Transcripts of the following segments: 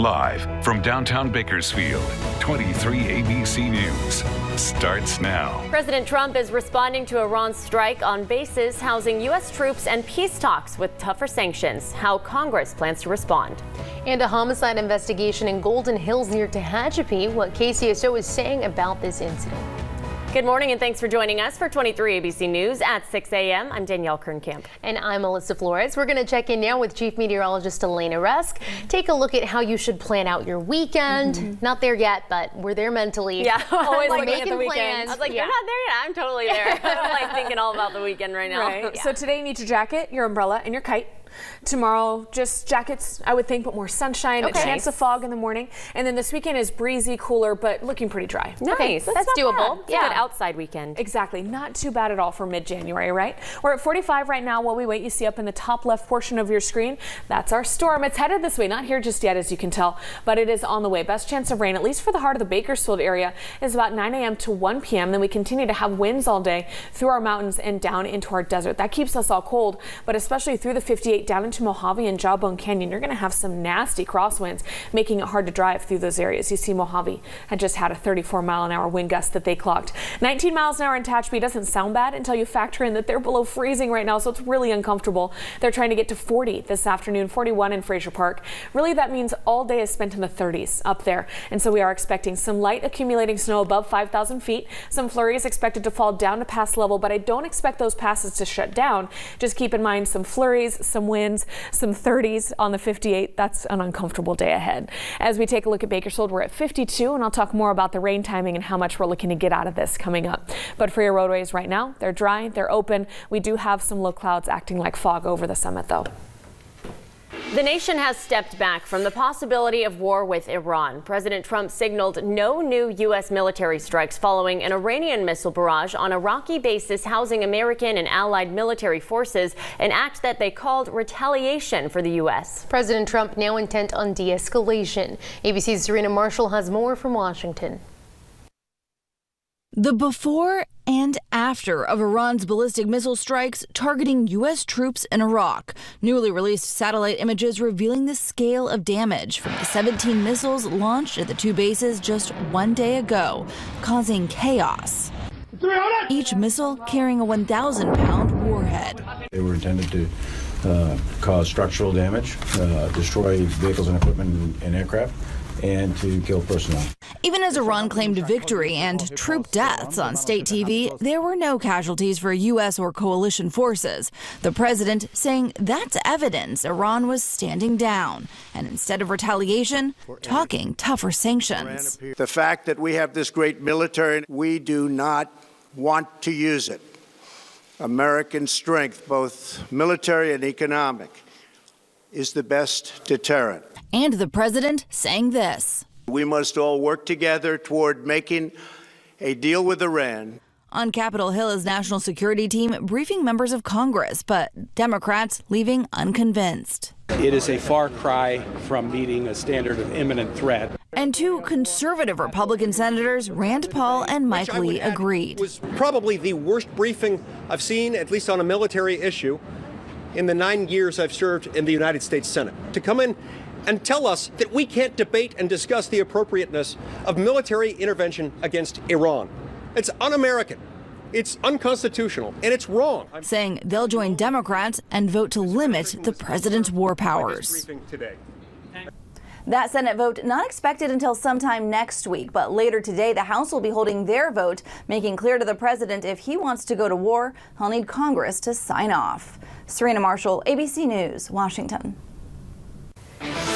Live from downtown Bakersfield, 23 ABC News starts now. President Trump is responding to Iran's strike on bases housing U.S. troops and peace talks with tougher sanctions. How Congress plans to respond. And a homicide investigation in Golden Hills near Tehachapi. What KCSO is saying about this incident. Good morning and thanks for joining us for 23 ABC News at 6 a.m. I'm Danielle Kernkamp. And I'm Melissa Flores. We're going to check in now with Chief Meteorologist Elena Rusk. Take a look at how you should plan out your weekend. Not there yet, but we're there mentally. Yeah, always like looking at the weekend. Plans. I was like, you're not there yet. I'm totally there. I'm like thinking all about the weekend right now. Right. Yeah. So today you need your jacket, your umbrella, and your kite. Tomorrow, just jackets, I would think, but more sunshine, a chance of fog in the morning. And then this weekend is breezy, cooler, but looking pretty dry. Nice. Okay, that's doable. Yeah. Good outside weekend. Exactly. Not too bad at all for mid-January, right? We're at 45 right now. While we wait, you see up in the top left portion of your screen, that's our storm. It's headed this way. Not here just yet, as you can tell, but it is on the way. Best chance of rain, at least for the heart of the Bakersfield area, is about 9 a.m. to 1 p.m. Then we continue to have winds all day through our mountains and down into our desert. That keeps us all cold, but especially through the 58 down into Mojave and Jawbone Canyon, you're going to have some nasty crosswinds, making it hard to drive through those areas. You see Mojave had just had a 34-mile-an-hour wind gust that they clocked. 19 miles an hour in Tehachapi doesn't sound bad until you factor in that they're below freezing right now, so it's really uncomfortable. They're trying to get to 40 this afternoon, 41 in Fraser Park. Really, that means all day is spent in the 30s up there, and so we are expecting some light accumulating snow above 5,000 feet. Some flurries expected to fall down to pass level, but I don't expect those passes to shut down. Just keep in mind some flurries, some winds, some 30s on the 58. That's an uncomfortable day ahead. As we take a look at Bakersfield, we're at 52, and I'll talk more about the rain timing and how much we're looking to get out of this coming up. But for your roadways right now, they're dry, they're open. We do have some low clouds acting like fog over the summit, though. The nation has stepped back from the possibility of war with Iran. President Trump signaled no new U.S. military strikes following an Iranian missile barrage on Iraqi bases housing American and allied military forces, an act that they called retaliation for the U.S. President Trump now intent on de-escalation. ABC's Serena Marshall has more from Washington. The before and after of Iran's ballistic missile strikes targeting U.S. troops in Iraq. Newly released satellite images revealing the scale of damage from the 17 missiles launched at the two bases just one day ago, causing chaos. Each missile carrying a 1,000-pound warhead. They were intended to cause structural damage, destroy vehicles and equipment and aircraft, and to kill personnel. Even as Iran claimed victory and troop deaths on state TV, there were no casualties for U.S. or coalition forces. The president saying that's evidence Iran was standing down, and instead of retaliation, talking tougher sanctions. The fact that we have this great military, we do not want to use it. American strength, both military and economic, is the best deterrent. And the president saying this. We must all work together toward making a deal with Iran. On Capitol Hill, his national security team briefing members of Congress, but Democrats leaving unconvinced. It is a far cry from meeting a standard of imminent threat. And two conservative Republican senators, Rand Paul and Mike Lee, agreed. It was probably the worst briefing I've seen, at least on a military issue, in the 9 years I've served in the United States Senate. To come in and tell us that we can't debate and discuss the appropriateness of military intervention against Iran. It's un-American, it's unconstitutional, and it's wrong. Saying they'll join Democrats and vote to limit the president's war powers. That Senate vote not expected until sometime next week, but later today the House will be holding their vote, making clear to the president if he wants to go to war, he'll need Congress to sign off. Serena Marshall, ABC News, Washington.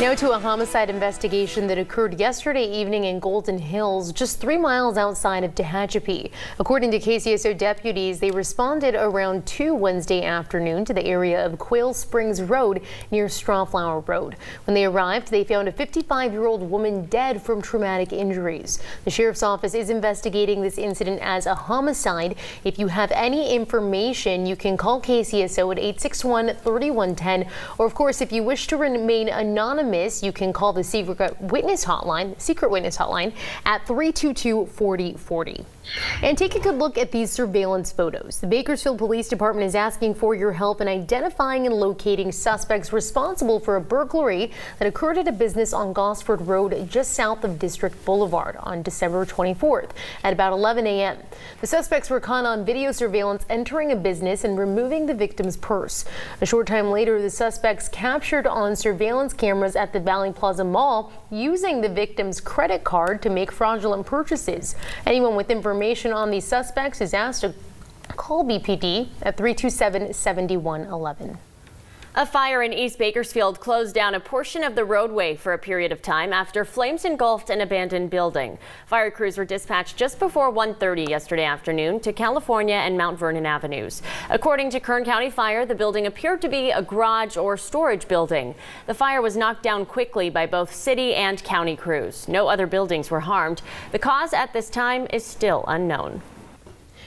Now to a homicide investigation that occurred yesterday evening in Golden Hills, just 3 miles outside of Tehachapi. According to KCSO deputies, they responded around 2 Wednesday afternoon to the area of Quail Springs Road near Strawflower Road. When they arrived, they found a 55-year-old woman dead from traumatic injuries. The sheriff's office is investigating this incident as a homicide. If you have any information, you can call KCSO at 861-3110, or of course, if you wish to remain anonymous, you can call the secret witness hotline at 322-4040. And take a good look at these surveillance photos. The Bakersfield Police Department is asking for your help in identifying and locating suspects responsible for a burglary that occurred at a business on Gosford Road just south of District Boulevard on December 24th at about 11 a.m. The suspects were caught on video surveillance entering a business and removing the victim's purse. A short time later, the suspects captured on surveillance cameras at the Valley Plaza Mall using the victim's credit card to make fraudulent purchases. Anyone with information on these suspects is asked to call BPD at 327-7111. A fire in East Bakersfield closed down a portion of the roadway for a period of time after flames engulfed an abandoned building. Fire crews were dispatched just before 1:30 yesterday afternoon to California and Mount Vernon Avenues. According to Kern County Fire, the building appeared to be a garage or storage building. The fire was knocked down quickly by both city and county crews. No other buildings were harmed. The cause at this time is still unknown.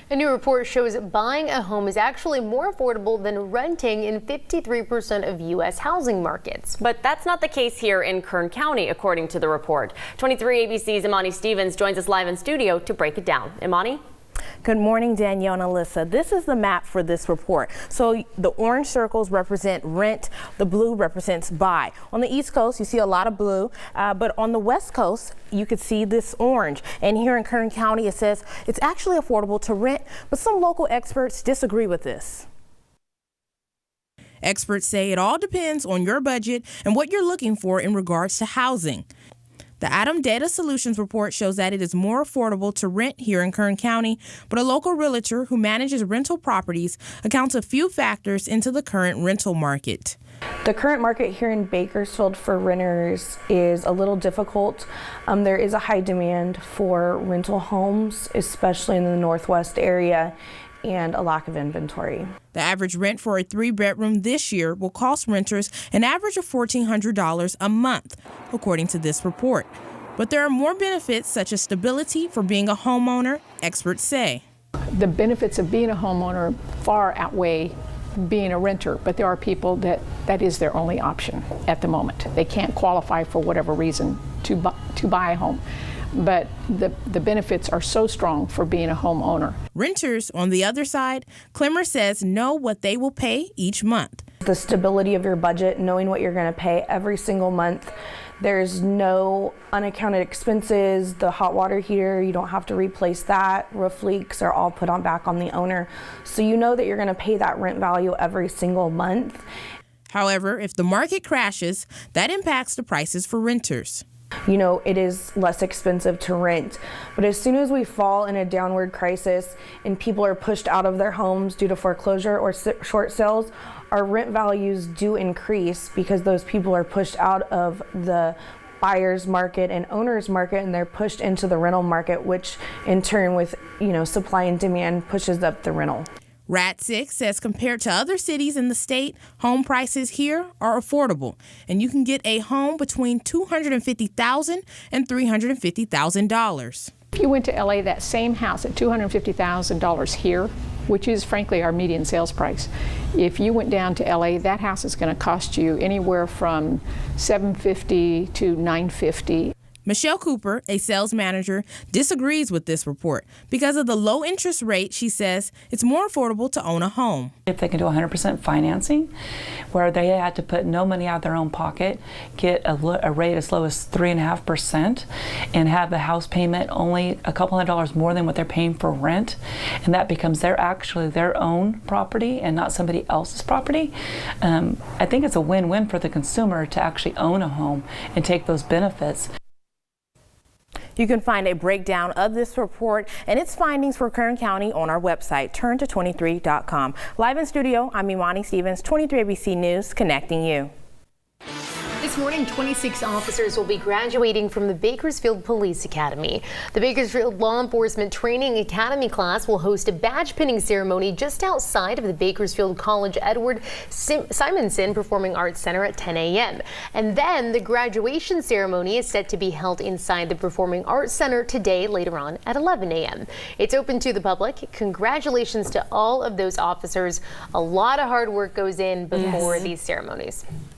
A new report shows buying a home is actually more affordable than renting in 53% of U.S. housing markets. But that's not the case here in Kern County, according to the report. 23 ABC's Imani Stevens joins us live in studio to break it down. Imani? Good morning, Danielle and Alyssa. This is the map for this report. So the orange circles represent rent, the blue represents buy. On the East Coast, you see a lot of blue, but on the West Coast, you could see this orange. And here in Kern County, it says it's actually affordable to rent, but some local experts disagree with this. Experts say it all depends on your budget and what you're looking for in regards to housing. The Adam Data Solutions report shows that it is more affordable to rent here in Kern County, but a local realtor who manages rental properties accounts a few factors into the current rental market. The current market here in Bakersfield for renters is a little difficult. There is a high demand for rental homes, especially in the Northwest area, and a lack of inventory. The average rent for a 3-bedroom this year will cost renters an average of $1,400 a month, according to this report. But there are more benefits such as stability for being a homeowner, experts say. The benefits of being a homeowner far outweigh being a renter, but there are people that is their only option at the moment. They can't qualify for whatever reason to buy a home. But the benefits are so strong for being a homeowner. Renters, on the other side, Clemmer says know what they will pay each month. The stability of your budget, knowing what you're going to pay every single month. There's no unaccounted expenses. The hot water heater, you don't have to replace that. Roof leaks are all put on back on the owner. So you know that you're going to pay that rent value every single month. However, if the market crashes, that impacts the prices for renters. You know, it is less expensive to rent, but as soon as we fall in a downward crisis and people are pushed out of their homes due to foreclosure or short sales, our rent values do increase because those people are pushed out of the buyer's market and owner's market, and they're pushed into the rental market, which in turn with, supply and demand pushes up the rental. RAT6 says compared to other cities in the state, home prices here are affordable, and you can get a home between $250,000 and $350,000. If you went to LA, that same house at $250,000 here, which is frankly our median sales price, if you went down to LA, that house is going to cost you anywhere from $750,000 to $950,000. Michelle Cooper, a sales manager, disagrees with this report. Because of the low interest rate, she says it's more affordable to own a home. If they can do 100% financing, where they had to put no money out of their own pocket, get a rate as low as 3.5%, and have the house payment only a couple $100 more than what they're paying for rent, and that becomes actually their own property and not somebody else's property, I think it's a win-win for the consumer to actually own a home and take those benefits. You can find a breakdown of this report and its findings for Kern County on our website, turnto23.com. Live in studio, I'm Imani Stevens, 23 ABC News, connecting you. This morning, 26 officers will be graduating from the Bakersfield Police Academy. The Bakersfield Law Enforcement Training Academy class will host a badge pinning ceremony just outside of the Bakersfield College Edward Simonson Performing Arts Center at 10 a.m. And then the graduation ceremony is set to be held inside the Performing Arts Center today later on at 11 a.m. It's open to the public. Congratulations to all of those officers. A lot of hard work goes in before these ceremonies.